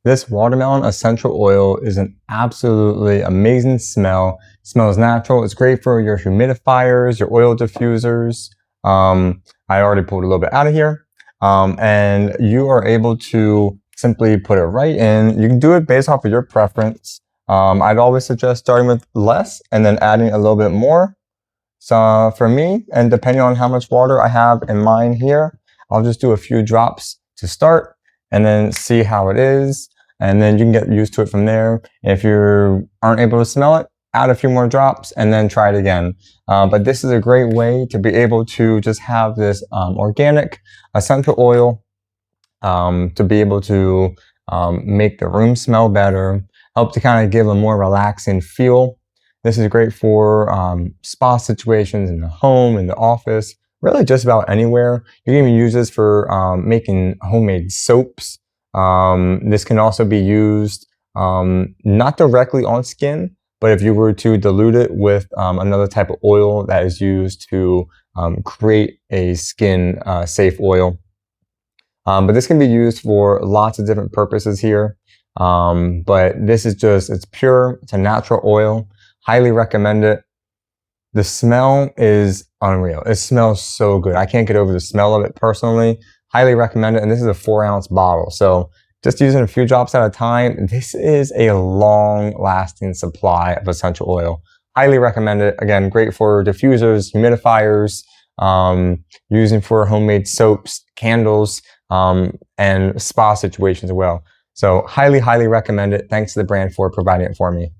This watermelon essential oil is an absolutely amazing smell. It smells natural. It's great for your humidifiers, your oil diffusers. I already pulled a little bit out of here. And you are able to simply put it right in. You can do it based off of your preference. I'd always suggest starting with less and then adding a little bit more. So for me, and depending on how much water I have in mine here, I'll just do a few drops to start and then see how it is. And then you can get used to it from there. If you aren't able to smell it, add a few more drops and then try it again. But this is a great way to be able to just have this organic essential oil to be able to make the room smell better, help to kind of give a more relaxing feel. This is great for spa situations in the home, in the office, really just about anywhere. You can even use this for making homemade soaps. This can also be used not directly on skin, but if you were to dilute it with another type of oil that is used to create a skin safe oil. But this can be used for lots of different purposes here. But this is just, it's pure, it's a natural oil. Highly recommend it. The smell is unreal. It smells so good. I can't get over the smell of it personally. Highly recommend it. And this is a 4-ounce bottle. So just using a few drops at a time, this is a long-lasting supply of essential oil. Highly recommend it. Again, great for diffusers, humidifiers, using for homemade soaps, candles, and spa situations as well. So highly, highly recommend it. Thanks to the brand for providing it for me.